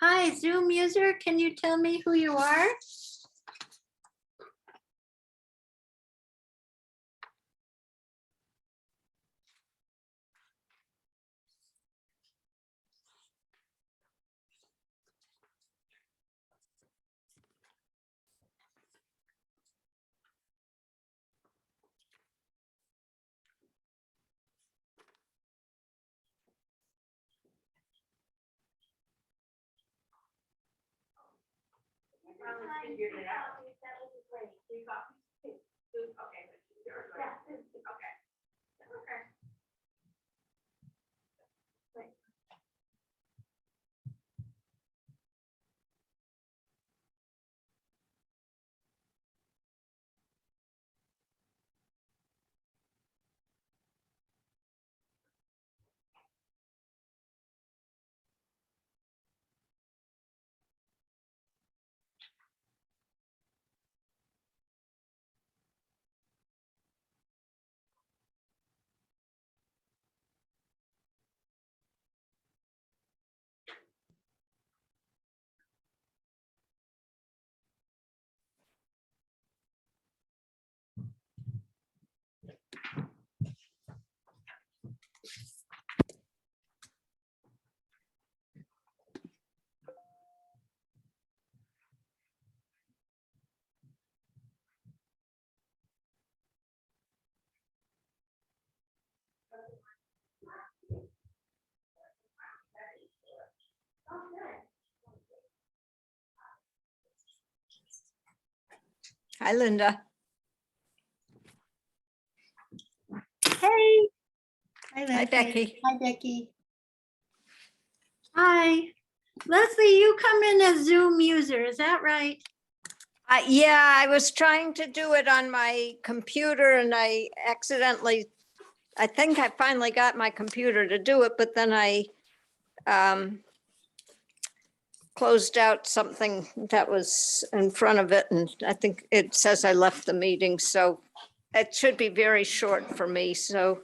Hi, Zoom user, can you tell me who you are? Figured it out. That would be great. 3 copies? 2. 2? Okay. Yeah, 2. Okay. Okay. Great. Hi, Linda. Hey. Hi, Becky. Hi, Becky. Hi. Leslie, you come in as Zoom user, is that right? Yeah, I was trying to do it on my computer and I think I finally got my computer to do it, but then I closed out something that was in front of it and I think it says I left the meeting, so it should be very short for me. So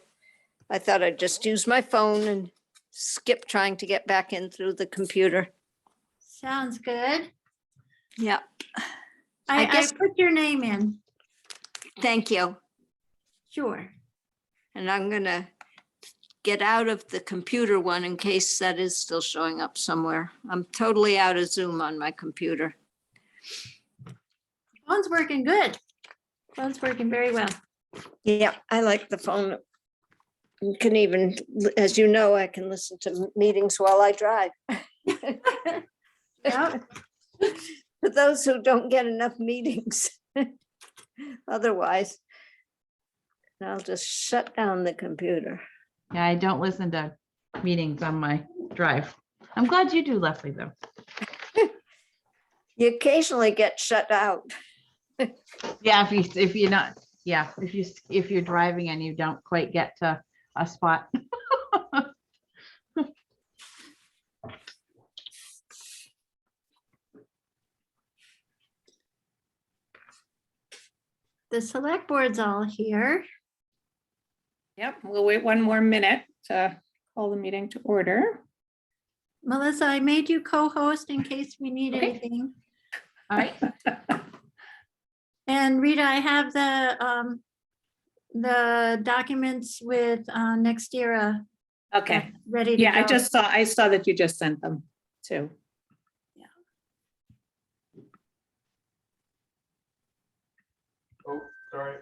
I thought I'd just use my phone and skip trying to get back in through the computer. Sounds good. Yeah, I guess- put your name in. thank you. Sure. And I'm gonna get out of the computer one in case that is still showing up somewhere. I'm totally out of Zoom on my computer. Phone's working good. Phone's working very well. Yeah, I like the phone. You can even, as you know, I can listen to meetings while I drive. Yep. For those who don't get enough meetings. Otherwise, I'll just shut down the computer. Yeah, I don't listen to meetings on my drive. I'm glad you do, Leslie, though. You occasionally get shut out. Yeah, if you're not, yeah, if you're driving and you don't quite get to a spot. The select board's all here. Yep, we'll wait 1 more minute to call the meeting to order. Melissa, I made you co-host in case we need Okay. anything. All right. And Rita, I have the documents with Nextera Okay, ready to yeah, go. I saw that you just sent them too. Oh, sorry.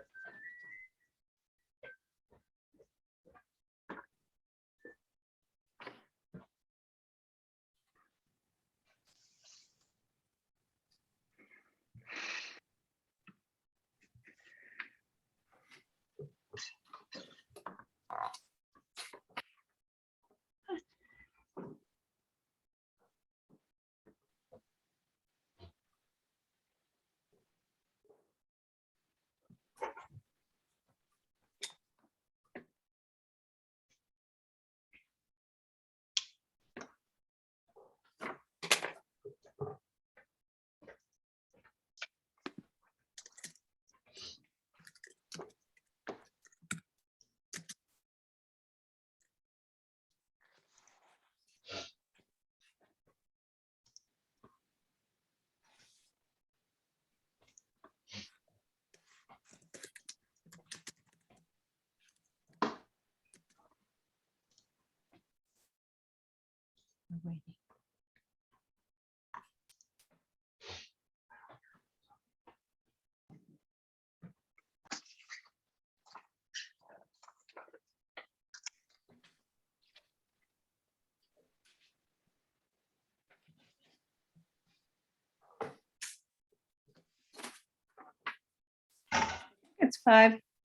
waiting.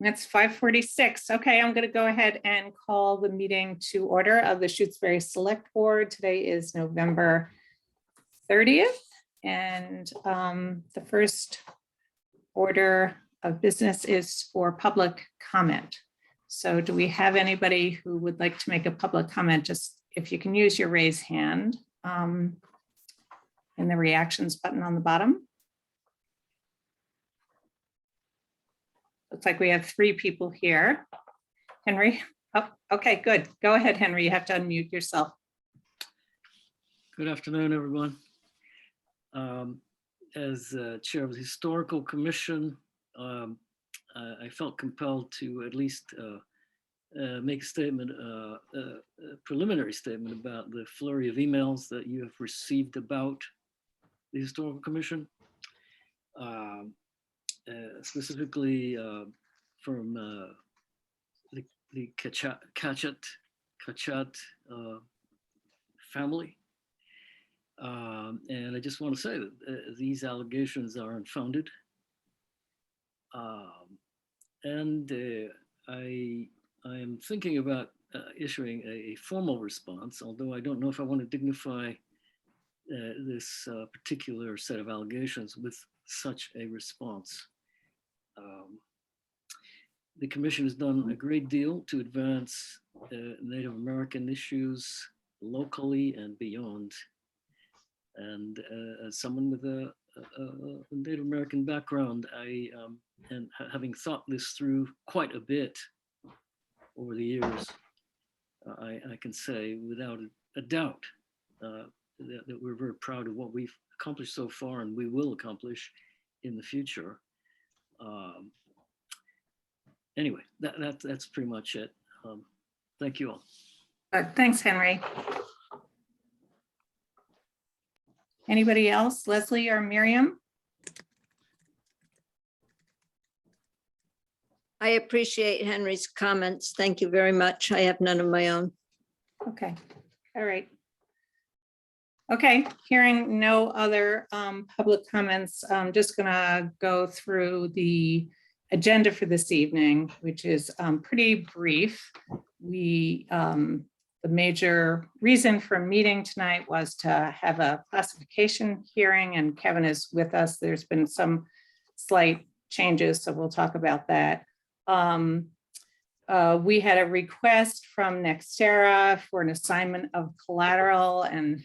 It's 5:46. Okay, I'm going to go ahead and call the meeting to order of the Shutesbury Select Board. Today is November 30th. And the first order of business is for public comment. So do we have anybody who would like to make a public comment? Just if you can use your raise hand in the reactions button on the bottom. Looks like we have 3 people here. Henry? Oh, okay, good. Go ahead, Henry. You have to unmute yourself. Good afternoon, everyone. As chair of the Historical Commission, I felt compelled to at least make a statement, a preliminary statement about the flurry of emails that you have received about the Historical Commission. Specifically from the Kachat family. And I just want to say that these allegations are unfounded. And I am thinking about issuing a formal response, although I don't know if I want to dignify this particular set of allegations with such a response. The Commission has done a great deal to advance Native American issues locally and beyond. And as someone with a Native American background, and having thought this through quite a bit over the years, I can say without a doubt that we're very proud of what we've accomplished so far, and we will accomplish in the future. Anyway, that's pretty much it. Thank you all. Thanks, Henry. Anybody else? Leslie or Miriam? I appreciate Henry's comments. Thank you very much. I have none of my own. Okay, all right. Okay, hearing no other public comments, I'm just gonna go through the agenda for this evening, which is pretty brief. The major reason for meeting tonight was to have a classification hearing, and Kevin is with us. There's been some slight changes, so we'll talk about that. We had a request from Nextera for an assignment of collateral, and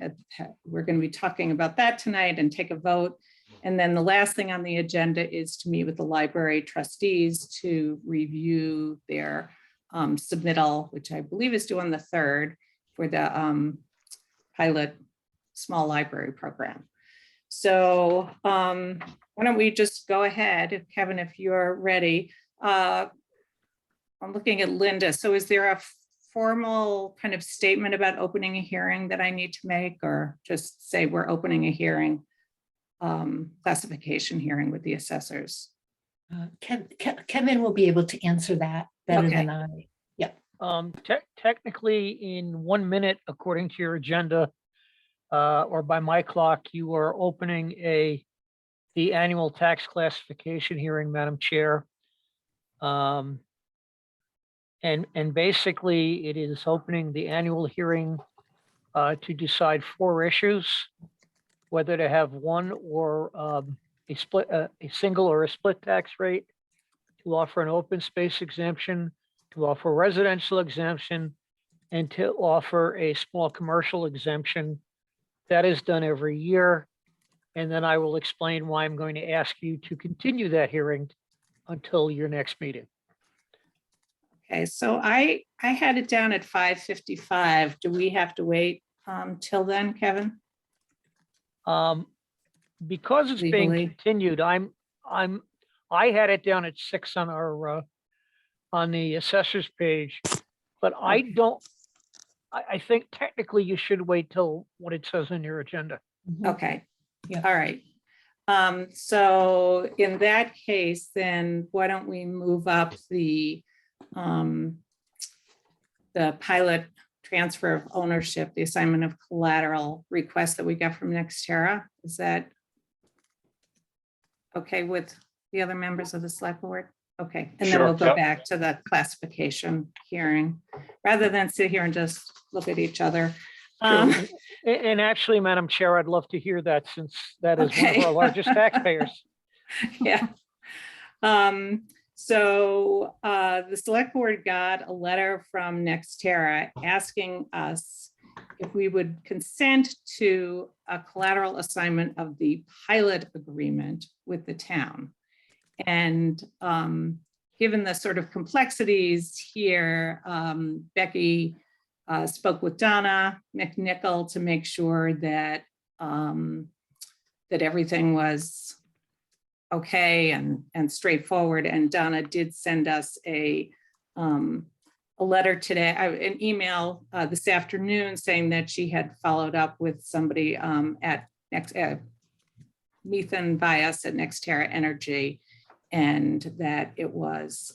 we're going to be talking about that tonight and take a vote. And then the last thing on the agenda is to meet with the library trustees to review their submittal, which I believe is due on the 3rd for the pilot small library program. So why don't we just go ahead, Kevin, if you're ready. I'm looking at Linda. So is there a formal kind of statement about opening a hearing that I need to make, or just say we're opening a hearing, classification hearing with the assessors? Kevin will be able to answer that better Okay. than I. Technically, in 1 minute, according to your agenda, or by my clock, you are opening the annual tax classification hearing, Madam Chair. And basically, it is opening the annual hearing to decide 4 issues, whether to have one or a single or a split tax rate, to offer an open space exemption, to offer residential exemption, and to offer a small commercial exemption. That is done every year. And then I will explain why I'm going to ask you to continue that hearing until your next meeting. Okay, so I had it down at 5:55. Do we have to wait till then, Kevin? Because it's being Legally. continued, I had it down at 6 on our on the assessor's page, but I Okay. don't, I think technically you should wait till what it says in your agenda. Okay, Yeah. all right. So in that case, then why don't we move up the pilot transfer of ownership, the assignment of collateral request that we got from Nextera? Is that okay with the other members of the select board? Okay, and then Sure, we'll go yep. back to the classification hearing, rather than sit here and just look at each other. True. And actually, Madam Chair, I'd love to hear that since that is one of Okay. our largest taxpayers. Yeah. So the select board got a letter from Nextera asking us if we would consent to a collateral assignment of the pilot agreement with the town. And given the sort of complexities here, Becky spoke with Donna McNichol to make sure that that everything was okay and straightforward. And Donna did send us a letter today, an email this afternoon saying that she had followed up with somebody at Methan Bias at Nextera Energy, and that it was,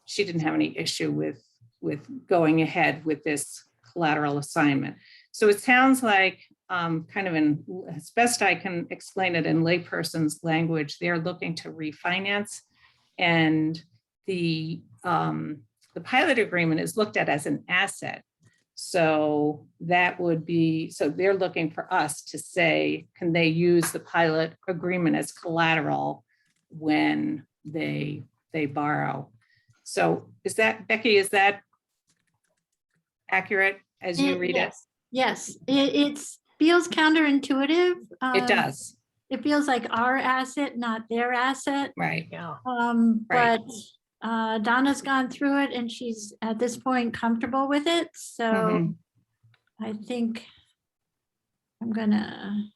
she didn't have any issue with going ahead with this collateral assignment. So it sounds like kind of in, as best I can explain it in layperson's language, they're looking to refinance, and the pilot agreement is looked at as an asset. So that would be, so they're looking for us to say, can they use the pilot agreement as collateral when they borrow? So is that, Becky, is that accurate as you read it? Yes, it feels counterintuitive. It does, It feels like our asset, not their asset. right? Yeah. But Donna's gone through it and she's at this point comfortable with it. So Mhm. I think I'm gonna,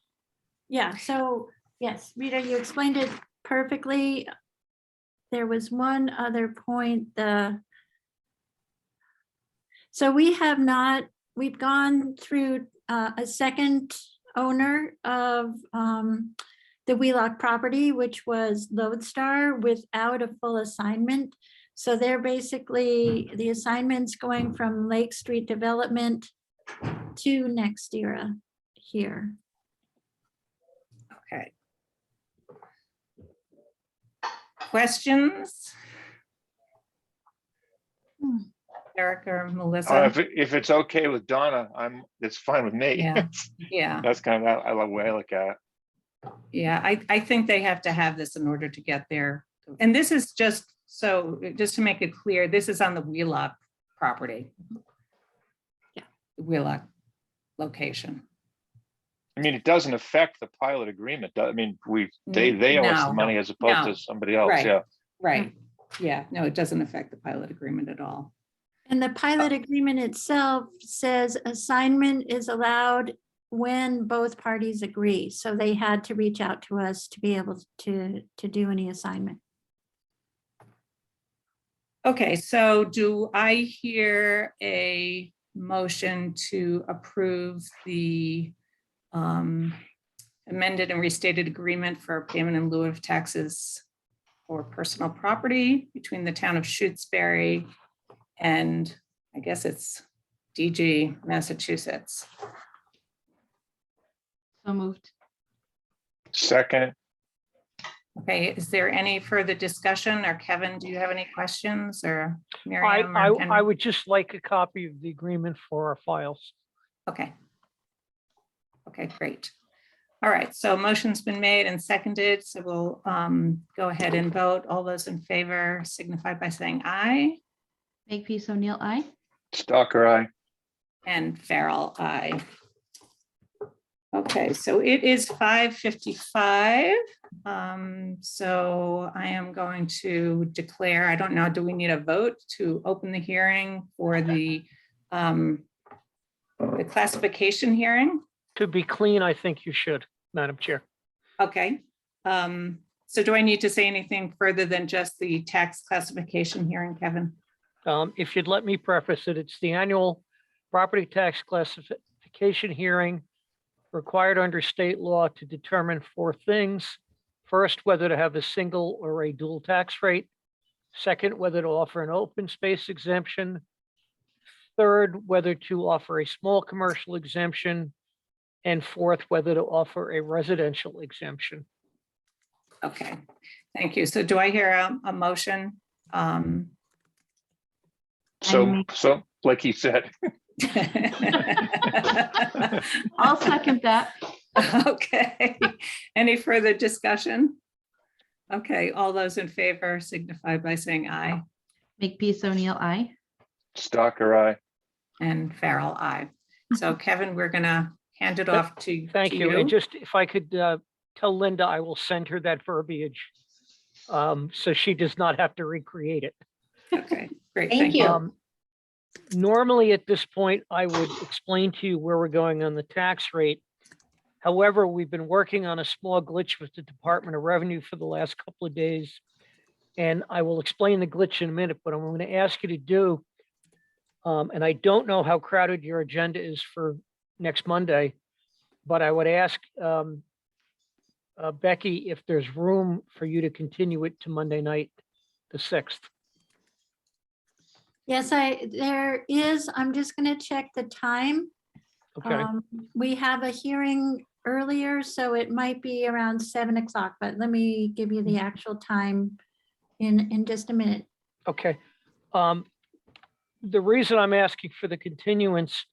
yeah, so yes, Rita, you explained it perfectly. There was one other point, so we have not, we've gone through a second owner of the Wheelock property, which was Lodestar, without a full assignment. So they're basically, the assignments going from Lake Street Development to Nextera here. Okay. Questions? Eric or Melissa? If it's okay with Donna, it's fine with me. Yeah. Yeah, That's kind of, I love the way I look at it. yeah, I think they have to have this in order to get there. And this is just, so just to make it clear, this is on the Wheelock property. Yeah. The Wheelock location. I mean, it doesn't affect the pilot agreement. I mean, they owe us the No, money as opposed no. to somebody else, Right. yeah. Right, yeah, no, it doesn't affect the pilot agreement at all. And the pilot agreement itself says assignment is allowed when both parties agree. So they had to reach out to us to be able to do any assignment. Okay, so do I hear a motion to approve the amended and restated agreement for payment in lieu of taxes for personal property between the town of Shutesbury and I guess it's DG, Massachusetts? So moved. Second, Okay, is there any further discussion, or Kevin, do you have any questions, or I, Miriam? or I, I Henry? would just like a copy of the agreement for our files. Okay. Okay, great. All right, so motion's been made and seconded, so we'll go ahead and vote. All those in favor signify by saying aye, Makepeace O'Neill, aye. Stalker, aye. and Farrell, aye. Okay, so it is 5:55. So I am going to declare, I don't know, do we need a vote to open the hearing for the classification hearing? To be clean, I think you should, Madam Chair. Okay. So do I need to say anything further than just the tax classification hearing, Kevin? If you'd let me preface it, it's the annual property tax classification hearing required under state law to determine 4 things. First, whether to have a single or a dual tax rate. Second, whether to offer an open space exemption. Third, whether to offer a small commercial exemption. And fourth, whether to offer a residential exemption. Okay, thank you. So do I hear a motion? So like he said, I'll second that. Okay, any further discussion? Okay, all those in favor signify by saying aye, Makepeace O'Neill, aye. Stalker, I. and Farrell, aye. So Kevin, we're gonna hand it off to Thank to you. And just if I could tell Linda, I will send her that verbiage. So she does not have to recreate it. Okay, great, Thank thank you. you. Normally at this point, I would explain to you where we're going on the tax rate. However, we've been working on a small glitch with the Department of Revenue for the last couple of days. And I will explain the glitch in a minute, but I'm going to ask you to do, and I don't know how crowded your agenda is for next Monday, but I would ask Becky if there's room for you to continue it to Monday night, the 6th. Yes, there is. I'm just going to check the time. Okay, We have a hearing earlier, so it might be around 7 o'clock, but let me give you the actual time in just a minute. okay. The reason I'm asking for the continuance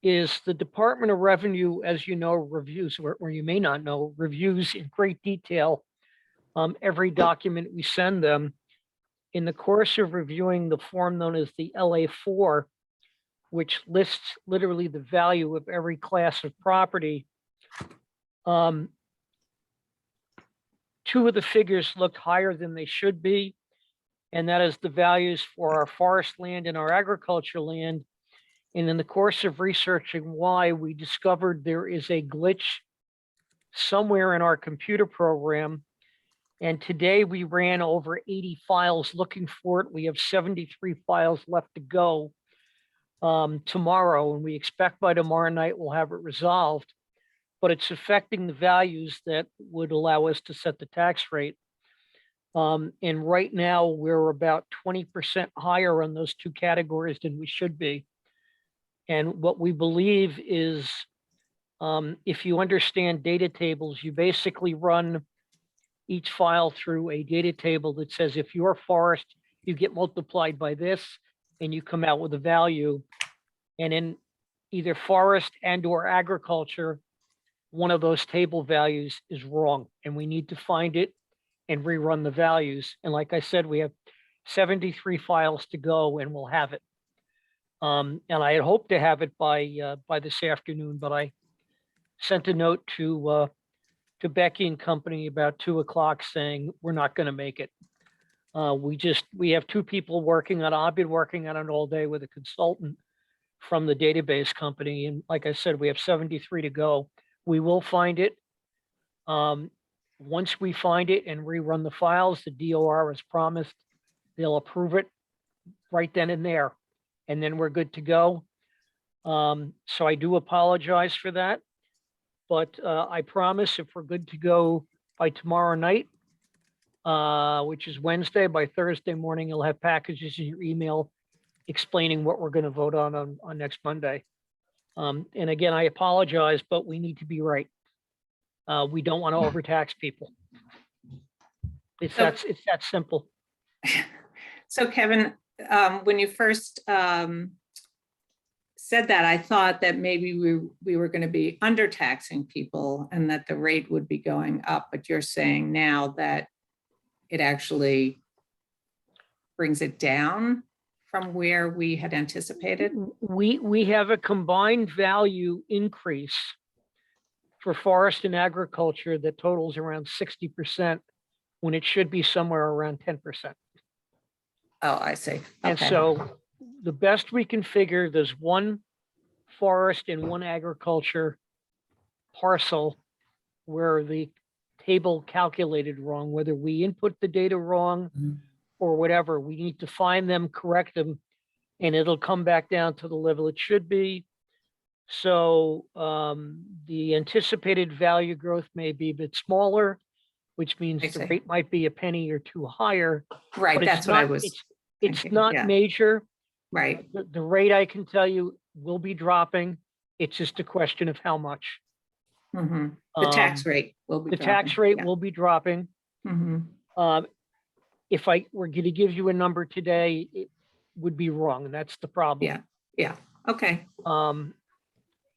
is the Department of Revenue, as you know, reviews, or you may not know, reviews in great detail every document we send them. In the course of reviewing the form known as the LA4, which lists literally the value of every class of property, 2 of the figures looked higher than they should be, and that is the values for our forest land and our agricultural land. And in the course of researching why, we discovered there is a glitch somewhere in our computer program. And today we ran over 80 files looking for it. We have 73 files left to go tomorrow, and we expect by tomorrow night we'll have it resolved. But it's affecting the values that would allow us to set the tax rate. And right now we're about 20% higher on those 2 categories than we should be. And what we believe is, if you understand data tables, you basically run each file through a data table that says if you're forest, you get multiplied by this, and you come out with a value. And in either forest and or agriculture, one of those table values is wrong, and we need to find it and rerun the values. And like I said, we have 73 files to go, and we'll have it. And I had hoped to have it by this afternoon, but I sent a note to Becky and company about 2 o'clock saying we're not going to make it. We have 2 people working on it. I've been working on it all day with a consultant from the database company. And like I said, we have 73 to go. We will find it. Once we find it and rerun the files, the DOR has promised they'll approve it right then and there. And then we're good to go. So I do apologize for that. But I promise if we're good to go by tomorrow night, which is Wednesday, by Thursday morning, you'll have packages in your email explaining what we're going to vote on next Monday. And again, I apologize, but we need to be right. We don't want to overtax people. It's that simple. So Kevin, when you first said that, I thought that maybe we were going to be undertaxing people and that the rate would be going up, but you're saying now that it actually brings it down from where we had anticipated? We have a combined value increase for forest and agriculture that totals around 60% when it should be somewhere around 10%. Oh, I see. And Okay. so the best we can figure, there's 1 forest and 1 agriculture parcel where the table calculated wrong, whether we input the data wrong or whatever. We need to find them, correct them, and it'll come back down to the level it should be. So the anticipated value growth may be a bit smaller, which means I the see. rate might be a penny or two higher. Right, but it's that's what I not- was, It's thinking, not yeah. major. right, The rate, I can tell you, will be dropping. It's just a question of how much. mhm. The tax rate will be. The tax rate will be dropping. Mhm. If I were going to give you a number today, it would be wrong, and that's the problem. Yeah, yeah, okay,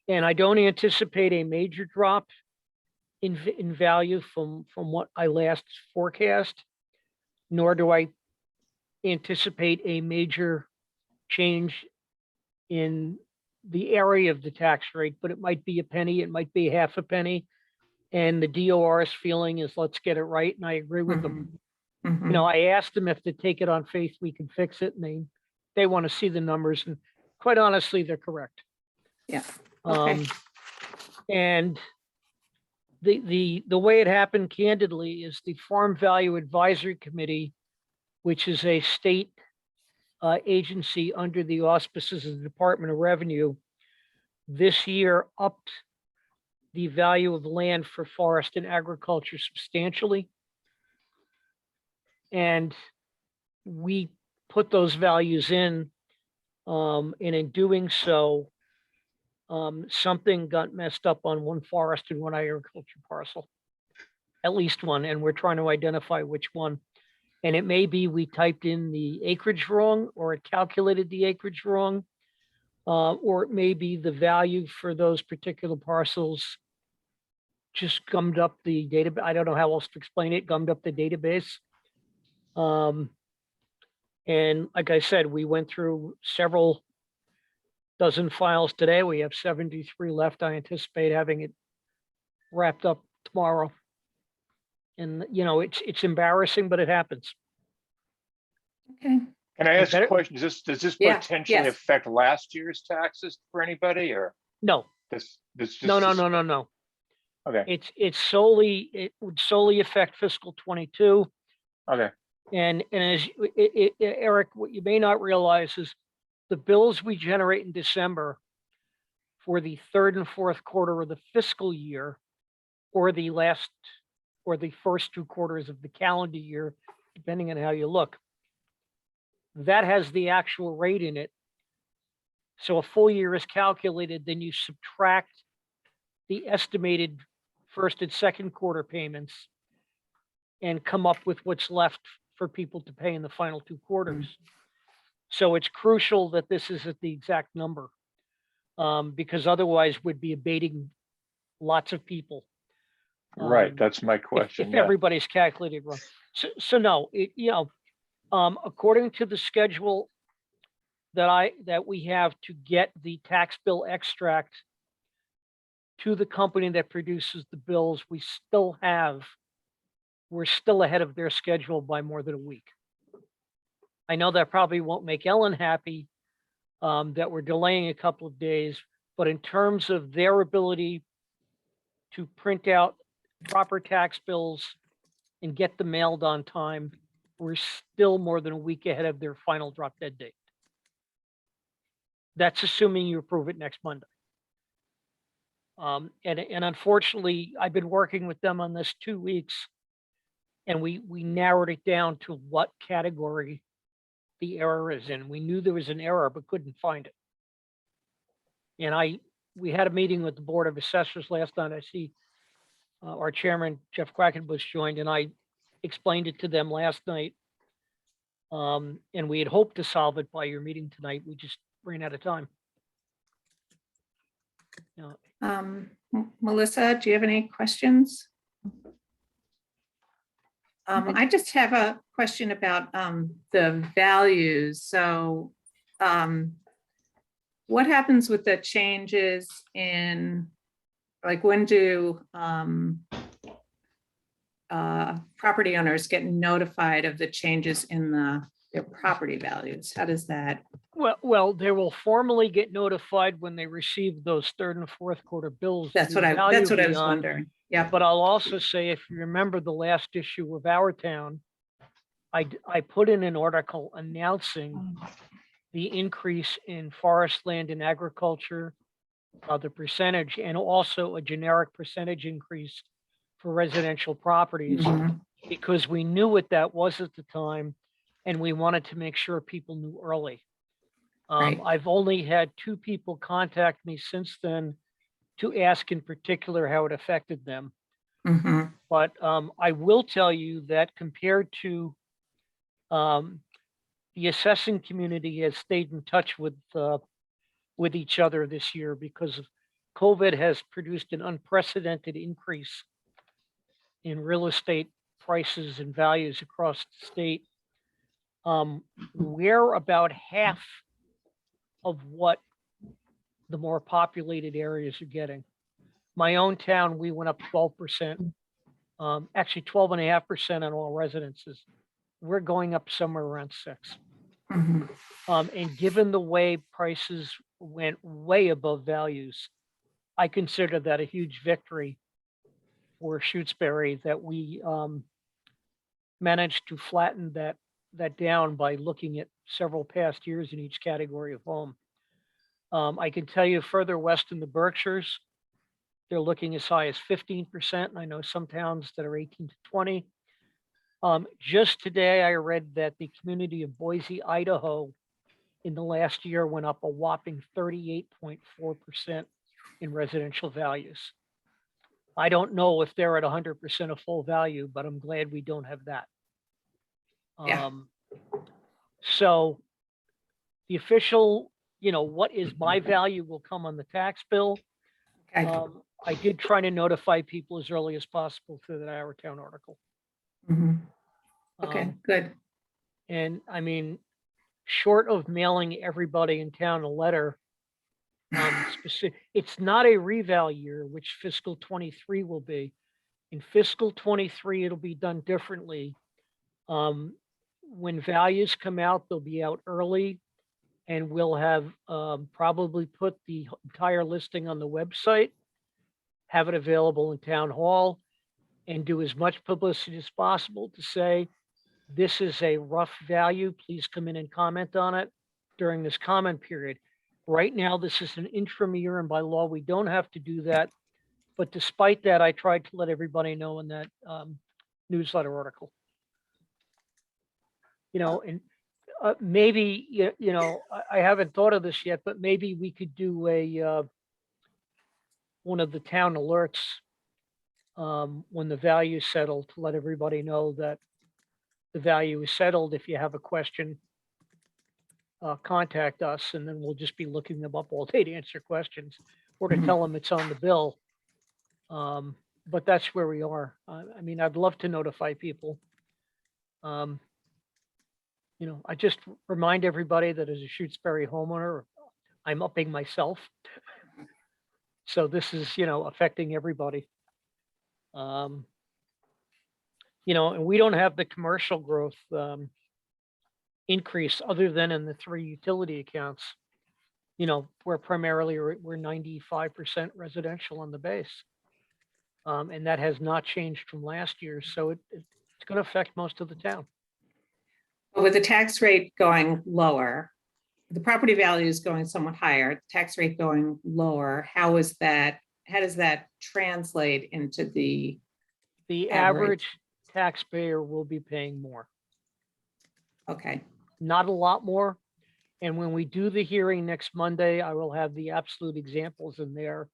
And I don't anticipate a major drop in value from what I last forecast, nor do I anticipate a major change in the area of the tax rate, but it might be a penny, it might be half a penny. And the DOR's feeling is let's get it right, and I agree with them. Mhm. You know, I asked them if they take it on faith, we can fix it, and they want to see the numbers, and quite honestly, they're correct. Yeah, okay. And the way it happened candidly is the Farm Value Advisory Committee, which is a state agency under the auspices of the Department of Revenue, this year upped the value of land for forest and agriculture substantially. And we put those values in, and in doing so, something got messed up on one forest and one agriculture parcel. At least one, and we're trying to identify which one. And it may be we typed in the acreage wrong, or it calculated the acreage wrong, or it may be the value for those particular parcels just gummed up the data. I don't know how else to explain it, gummed up the database. And like I said, we went through several dozen files today. We have 73 left. I anticipate having it wrapped up tomorrow. And, you know, it's embarrassing, but it happens. Okay. Can I ask a better- question? Does this Yeah, potentially yes. affect last year's taxes for anybody, or No, this just? no. Okay, It would solely affect fiscal 22. okay, And as Eric, what you may not realize is the bills we generate in December for the third and fourth quarter of the fiscal year, or the first two quarters of the calendar year, depending on how you look, that has the actual rate in it. So a full year is calculated, then you subtract the estimated first and second quarter payments and come up with what's left for people to pay in the final two quarters. So it's crucial that this is at the exact number, because otherwise we'd be abating lots of people. right, that's my question, If yeah. everybody's calculated wrong. So no, according to the schedule that we have to get the tax bill extract to the company that produces the bills, we're still ahead of their schedule by more than a week. I know that probably won't make Ellen happy, that we're delaying a couple of days, but in terms of their ability to print out proper tax bills and get them mailed on time, we're still more than a week ahead of their final drop dead date. That's assuming you approve it next Monday. And unfortunately, I've been working with them on this 2 weeks, and we narrowed it down to what category the error is in. We knew there was an error, but couldn't find it. And we had a meeting with the Board of Assessors last night. I see our chairman, Jeff Quackenbush, joined, and I explained it to them last night. And we had hoped to solve it by your meeting tonight. We just ran out of time. Melissa, do you have any questions? I just have a question about the values. So what happens with the changes in, like, when do property owners get notified of the changes in their property values? How does that? Well, they will formally get notified when they receive those third and fourth quarter bills. That's the what I value was beyond. wondering. Yeah. But I'll also say, if you remember the last issue of Our Town, I put in an article announcing the increase in forest land and agriculture, the percentage, and also a generic percentage increase for residential properties, Mhm. because we knew what that was at the time, and we wanted to make sure people knew early. Right. I've only had 2 people contact me since then to ask in particular how it affected them. Mhm. But I will tell you that compared to the assessing community has stayed in touch with each other this year, because of COVID has produced an unprecedented increase in real estate prices and values across the state. We're about half of what the more populated areas are getting. My own town, we went up 12%, actually 12.5% on all residences. We're going up somewhere around 6. Mhm. And given the way prices went way above values, I consider that a huge victory for Shutesbury that we managed to flatten that down by looking at several past years in each category of home. I can tell you further west in the Berkshires, they're looking as high as 15%. And I know some towns that are 18 to 20. Just today, I read that the community of Boise, Idaho, in the last year went up a whopping 38.4% in residential values. I don't know if they're at 100% of full value, but I'm glad we don't have that. Yeah. So the official, what is my value will come on the tax bill. Okay. I did try to notify people as early as possible through that Our Town article. Mhm. Okay, Um, good. And I mean, short of mailing everybody in town a letter, it's not a reval year, which fiscal 23 will be. In fiscal 23, it'll be done differently. When values come out, they'll be out early, and we'll have probably put the entire listing on the website, have it available in town hall, and do as much publicity as possible to say, this is a rough value. Please come in and comment on it during this comment period. Right now, this is an interim year, and by law, we don't have to do that. But despite that, I tried to let everybody know in that newsletter article. And maybe, I haven't thought of this yet, but maybe we could do one of the town alerts when the value is settled, to let everybody know that the value is settled. If you have a question, contact us, and then we'll just be looking them up all day to answer questions or to tell them it's on the bill. But that's where we are. I mean, I'd love to notify people. I just remind everybody that as a Shutesbury homeowner, I'm upping myself. So this is, affecting everybody. And we don't have the commercial growth increase other than in the 3 utility accounts. We're 95% residential on the base. And that has not changed from last year. So it's going to affect most of the town. With the tax rate going lower, the property value is going somewhat higher, tax rate going lower, how does that translate into the average taxpayer will be paying more? Okay. Not a lot more. And when we do the hearing next Monday, I will have the absolute examples in there.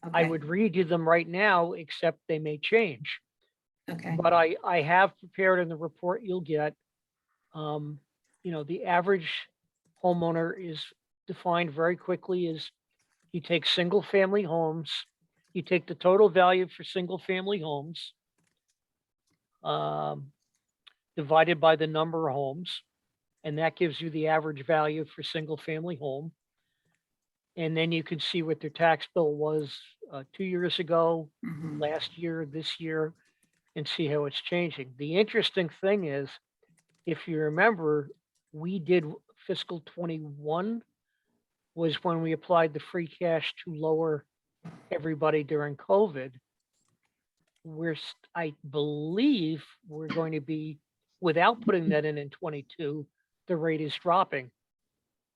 I Okay. would read you them right now, except they may change. Okay. But I have prepared in the report you'll get, the average homeowner is defined very quickly as you take single family homes, you take the total value for single family homes, divided by the number of homes, and that gives you the average value for single family home. And then you can see what their tax bill was 2 years ago, Mhm. last year, this year, and see how it's changing. The interesting thing is, if you remember, we did fiscal 21 was when we applied the free cash to lower everybody during COVID. I believe we're going to be, without putting that in 22, the rate is dropping.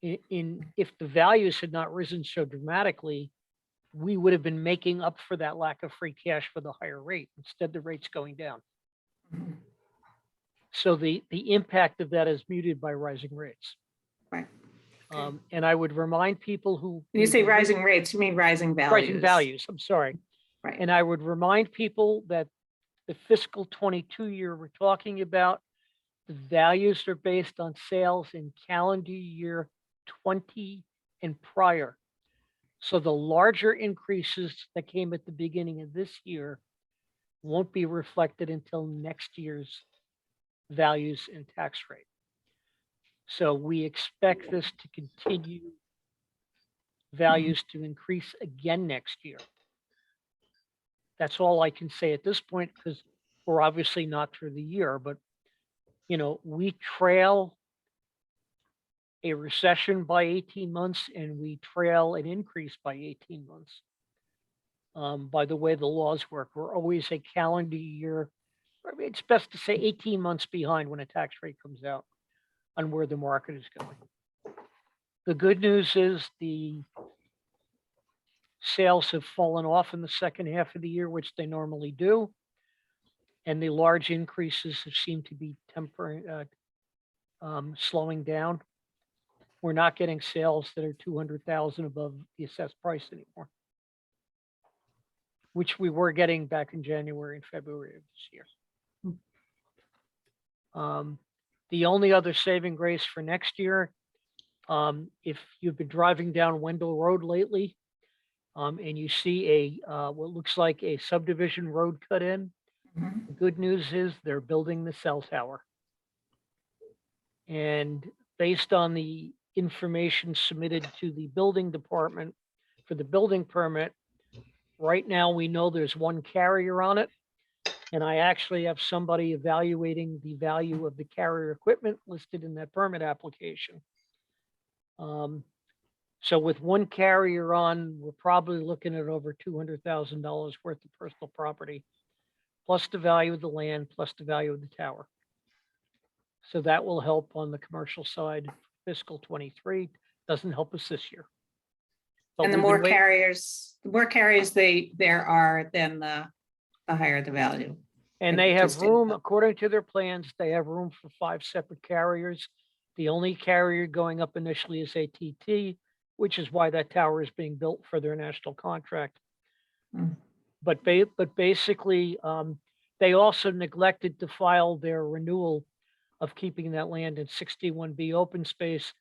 if the values had not risen so dramatically, we would have been making up for that lack of free cash for the higher rate. Instead, the rate's going down. Mhm. So the impact of that is muted by rising rates. Right. Okay. And I would remind people who. When you say rising rates, you mean rising values? Rising values, I'm sorry. Right. And I would remind people that the fiscal 22 year we're talking about, the values are based on sales in calendar year 20 and prior. So the larger increases that came at the beginning of this year won't be reflected until next year's values and tax rate. So we expect this to continue, values to increase again next year. That's all I can say at this point, because we're obviously not through the year, but you know, we trail a recession by 18 months and we trail an increase by 18 months. By the way the laws work, we're always a calendar year, I mean, it's best to say 18 months behind when a tax rate comes out on where the market is going. The good news is the sales have fallen off in the second half of the year, which they normally do. And the large increases have seemed to be temporary, slowing down. We're not getting sales that are 200,000 above the assessed price anymore, which we were getting back in January and February of this year. The only other saving grace for next year, if you've been driving down Wendell Road lately, and you see a what looks like a subdivision road cut in, Mhm. the good news is they're building the cell tower. And based on the information submitted to the building department for the building permit, right now we know there's one carrier on it. And I actually have somebody evaluating the value of the carrier equipment listed in that permit application. So with one carrier on, we're probably looking at over $200,000 worth of personal property, plus the value of the land, plus the value of the tower. So that will help on the commercial side, fiscal 23, doesn't help us this year. But And the we've been more waiting- carriers there are, then the higher the value. And Like they you have just did. room, according to their plans, they have room for 5 separate carriers. The only carrier going up initially is AT&T, which is why that tower is being built for their national contract. Mm. But basically, they also neglected to file their renewal of keeping that land in 61B open space,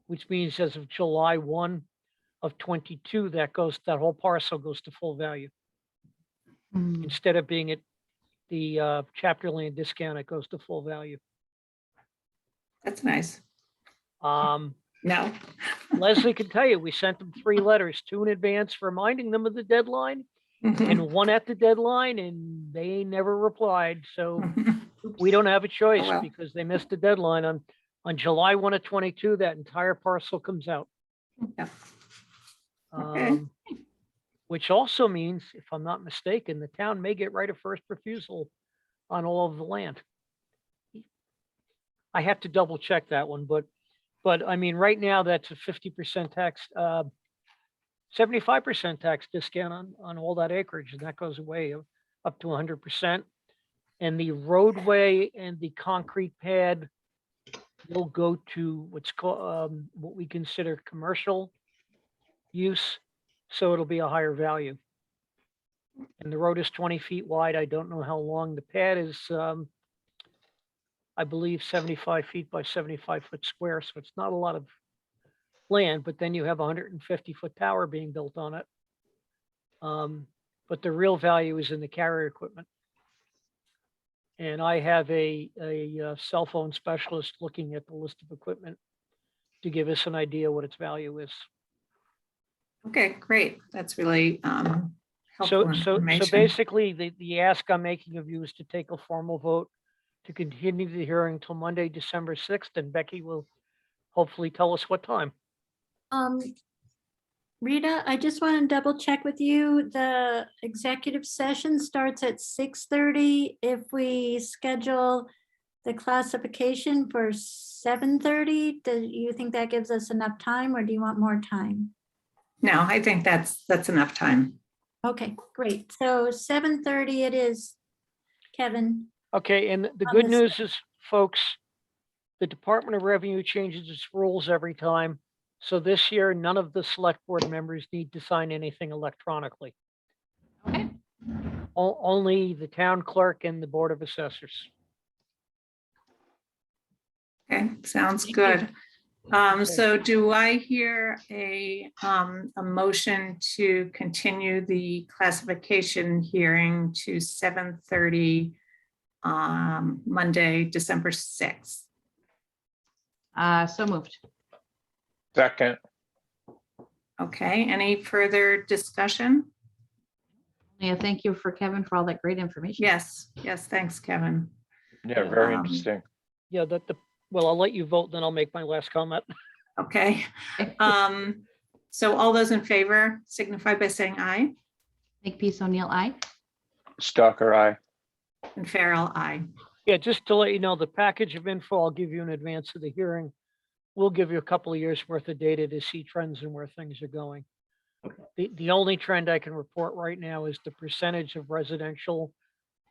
which means as of July 1 of 22, that whole parcel goes to full value. Mm. Instead of being at the chapter land discount, it goes to full value. That's nice. No, No. Leslie can tell you, we sent them 3 letters, 2 in advance reminding them of the deadline Mhm. and 1 at the deadline, and they never replied. So we don't have a choice Oh, well. because they missed the deadline on July 1 of 22, that entire parcel comes out. Yeah. Okay. Which also means, if I'm not mistaken, the town may get right of first refusal on all of the land. I have to double check that one, but I mean, right now that's a 50% tax, 75% tax discount on all that acreage, and that goes away up to 100%. And the roadway and the concrete pad will go to what's called, what we consider commercial use. So it'll be a higher value. And the road is 20 feet wide. I don't know how long the pad is. I believe 75 feet by 75 foot square. So it's not a lot of land, but then you have a 150-foot tower being built on it. But the real value is in the carrier equipment. And I have a cell phone specialist looking at the list of equipment to give us an idea what its value is. Okay, great. That's really So helpful information. basically, the ask I'm making of you is to take a formal vote to continue the hearing till Monday, December 6th, and Becky will hopefully tell us what time. Rita, I just want to double check with you. The executive session starts at 6:30. If we schedule the classification for 7:30. Do you think that gives us enough time or do you want more time? No, I think that's enough time. Okay, great. So 7:30 it is, Kevin. Okay, and the On good the news is, folks, the Department of Revenue changes its rules every time. So this year, none of the select board members need to sign anything electronically. Okay. Only the town clerk and the Board of Assessors. Okay, sounds Thank you. good. So do I hear a motion to continue the classification hearing to 7:30 Monday, December 6th? So moved. Second, Okay, any further discussion? Yeah, thank you for Kevin for all that great information. Yes, thanks, Kevin. yeah, very Um, interesting. Yeah, well, I'll let you vote, then I'll make my last comment. Okay, so all those in favor signify by saying aye, Makepeace O'Neill, aye. Stalker, aye. and Farrell, aye. Yeah, just to let you know, the package of info I'll give you in advance of the hearing will give you a couple of years worth of data to see trends and where things are going. The only trend I can report right now is the percentage of residential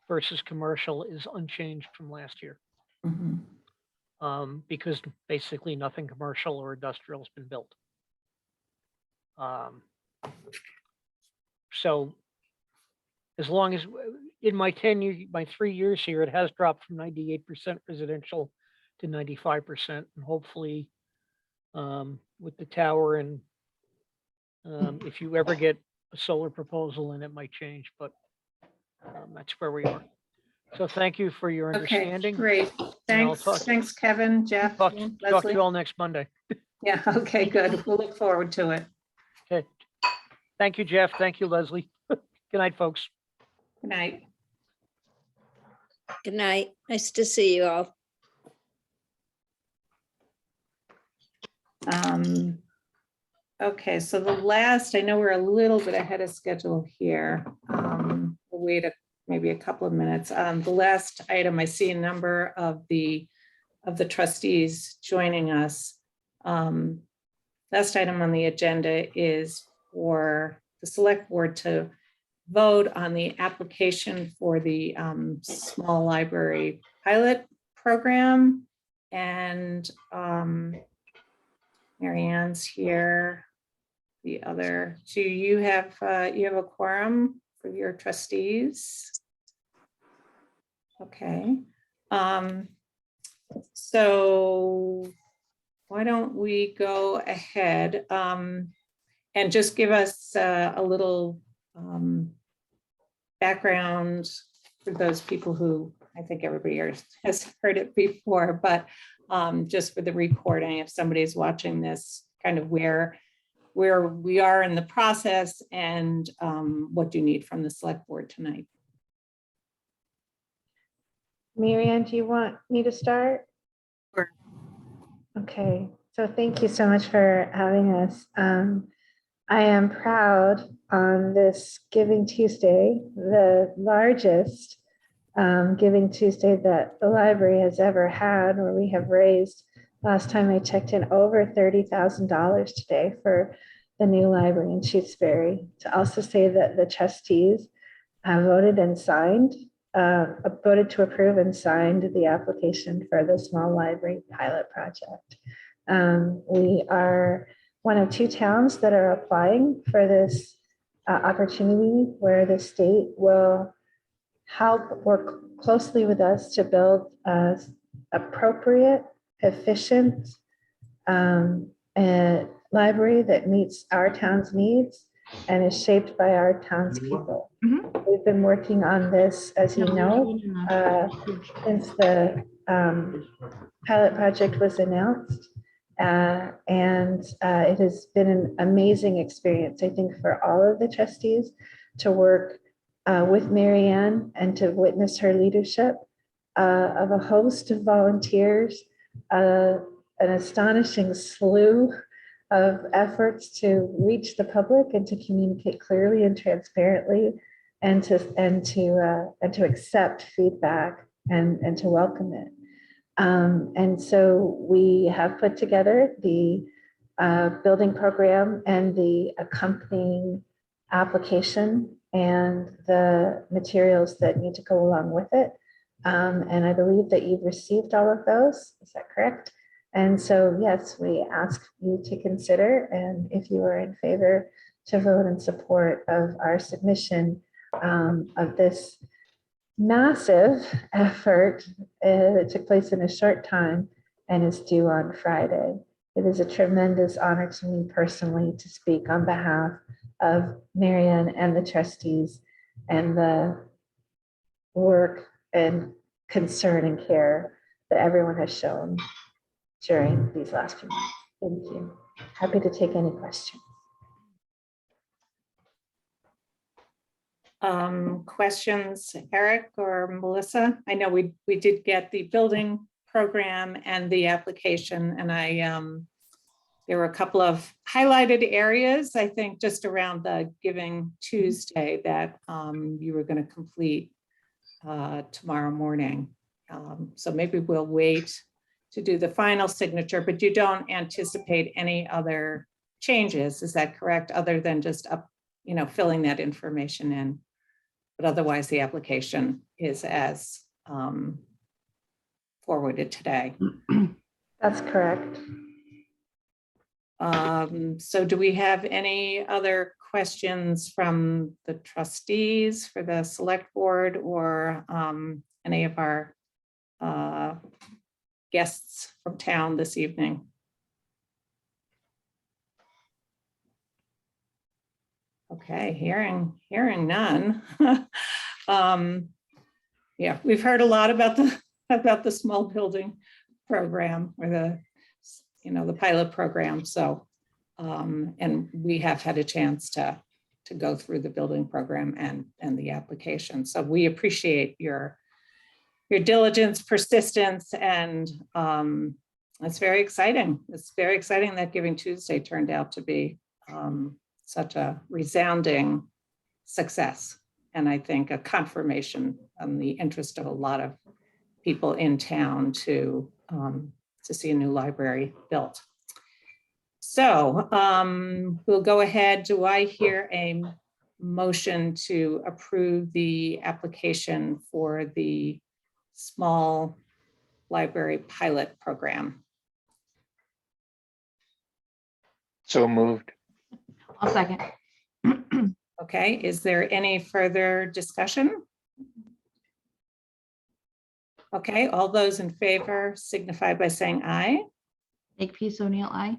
versus commercial is unchanged from last year. Mhm. Because basically nothing commercial or industrial has been built. So as long as in my 3 years here, it has dropped from 98% residential to 95%, and hopefully with the tower and if you ever get a solar proposal, then it might change, but that's where we are. So thank you for your Okay, understanding. great. And I'll Thanks, Kevin, Jeff, Talk to Leslie. you all next Monday. Yeah, okay, good. We'll look forward to it. Okay. Thank you, Jeff. Thank you, Leslie. Good night, folks. Good night. Good night. Nice to see you all. Okay, so the last, I know we're a little bit ahead of schedule here. We'll wait maybe a couple of minutes. The last item, I see a number of the trustees joining us. Last item on the agenda is for the select board to vote on the application for the small library pilot program. And Mary Ann's here. The other two, you have a quorum for your trustees? Okay. So why don't we go ahead and just give us a little background for those people who, I think everybody has heard it before, but just for the recording, if somebody's watching this, kind of where we are in the process and what do you need from the select board tonight? Mary Ann, do you want me to start? Sure. Okay, so thank you so much for having us. I am proud on this Giving Tuesday, the largest Giving Tuesday that the library has ever had, where we have raised, last time I checked in, over $30,000 today for the new library in Shutesbury. To also say that the trustees have voted and signed, voted to approve and signed the application for the small library pilot project. We are one of two towns that are applying for this opportunity, where the state will help work closely with us to build appropriate, efficient library that meets our town's needs and is shaped by our town's people. We've been working on this, as you know, since the pilot project was announced. And it has been an amazing experience, I think, for all of the trustees to work with Mary Ann and to witness her leadership of a host of volunteers, an astonishing slew of efforts to reach the public and to communicate clearly and transparently, and to accept feedback and to welcome it. And so we have put together the building program and the accompanying application and the materials that need to go along with it. And I believe that you've received all of those. Is that correct? And so, yes, we ask you to consider, and if you are in favor, to vote in support of our submission of this massive effort that took place in a short time and is due on Friday. It is a tremendous honor to me personally to speak on behalf of Marianne and the trustees and the work and concern and care that everyone has shown during these last few months. Thank you. Happy to take any questions. Questions, Eric or Melissa? I know we did get the building program and the application, and there were a couple of highlighted areas, I think, just around the Giving Tuesday that you were going to complete tomorrow morning. So maybe we'll wait to do the final signature, but you don't anticipate any other changes, is that correct? Other than just filling that information in. But otherwise, the application is as forwarded today. That's correct. So do we have any other questions from the trustees for the select board or any of our guests from town this evening? Okay, hearing none. Yeah, we've heard a lot about the small building program or the pilot program. So, and we have had a chance to go through the building program and the application. So we appreciate your diligence, persistence, and it's very exciting. It's very exciting that Giving Tuesday turned out to be such a resounding success. And I think a confirmation on the interest of a lot of people in town to see a new library built. So we'll go ahead. Do I hear a motion to approve the application for the small library pilot program? So moved. I'll second. Okay, is there any further discussion? Okay, all those in favor signify by saying aye. Makepeace O'Neill, aye.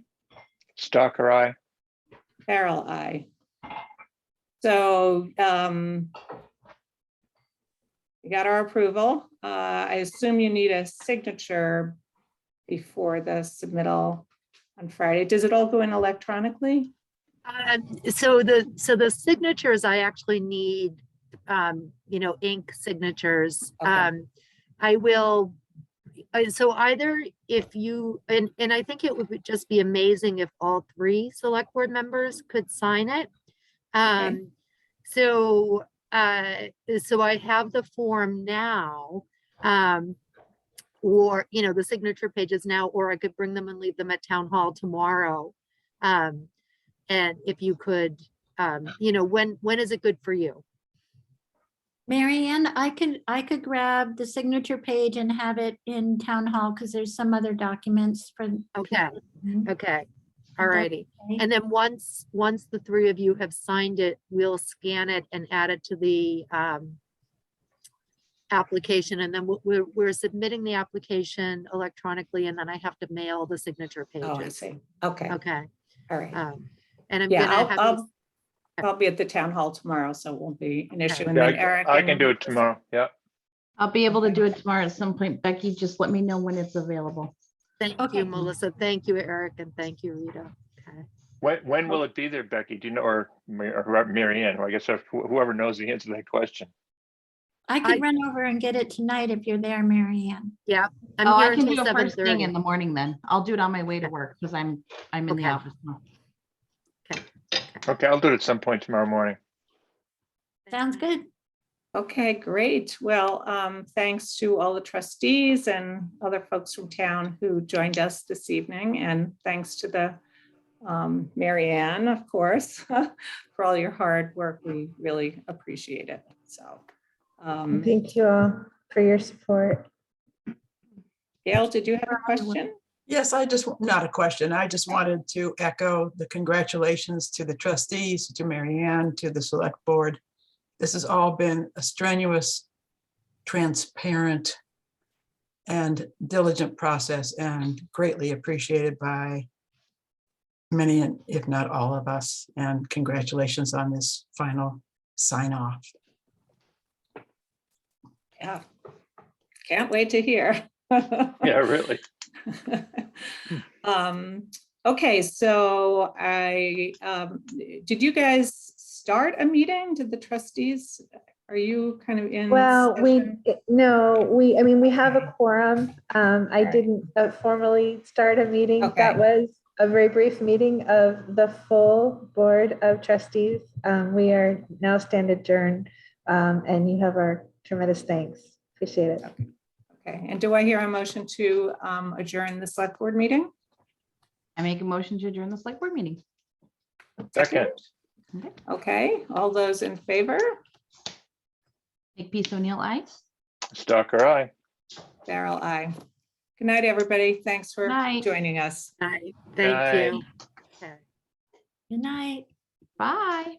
Stalker, aye. Farrell, aye. So we got our approval. I assume you need a signature before the submittal on Friday. Does it all go in electronically? So the signatures, I actually need, ink signatures. Okay. I will, so either if you, and I think it would just be amazing if all 3 select board members could sign it. So I have the form now, or, the signature pages now, or I could bring them and leave them at town hall tomorrow. And if you could, when is it good for you? Marianne, I could grab the signature page and have it in town hall because there's some other documents for. Okay, okay, all righty. Okay. And then once the 3 of you have signed it, we'll scan it and add it to the application. And then we're submitting the application electronically, and then I have to mail the signature pages. Oh, I see. Okay. Okay. All right. And I'm Yeah, gonna have these- I'll be at the town hall tomorrow, so it won't be an issue. And Yeah, then Eric. I can do it tomorrow. Yeah. I'll be able to do it tomorrow at some point. Becky, just let me know when it's available. Thank Okay. you, Melissa. Thank you, Eric, and thank you, Rita. Okay. When will it be there, Becky? Do you know, or Marianne, or I guess whoever knows the answer to that question. I could run over and get it tonight if you're there, Marianne. Yeah, I'm Oh, here I can until do it first thing 7:30. in the morning then. I'll do it on my way to work because I'm in the Okay. office now. Okay, I'll do it at some point tomorrow morning. Sounds good. Okay, great. Well, thanks to all the trustees and other folks from town who joined us this evening. And thanks to the Mary Ann, of course, for all your hard work. We really appreciate it. So, Thank you all for your support. Gail, did you have a question? Yes, not a question. I just wanted to echo the congratulations to the trustees, to Mary Ann, to the select board. This has all been a strenuous, transparent, and diligent process, and greatly appreciated by many, if not all of us. And congratulations on this final sign off. Yeah, can't wait to hear. Yeah, really. Okay, so did you guys start a meeting? Did the trustees, are you kind of in? Well, session? I mean, we have a quorum. I didn't formally start a meeting. Okay. That was a very brief meeting of the full board of trustees. We are now stand adjourned, and you have our tremendous thanks. Appreciate it. Okay, and do I hear a motion to adjourn the select board meeting? I make a motion to adjourn the select board meeting. Second. Okay, all those in favor? Makepeace O'Neill, aye. Stalker eye. Farrell, aye. Good night, everybody. Thanks for Night. joining us. Thank Aye. you. Okay. Good night. Bye.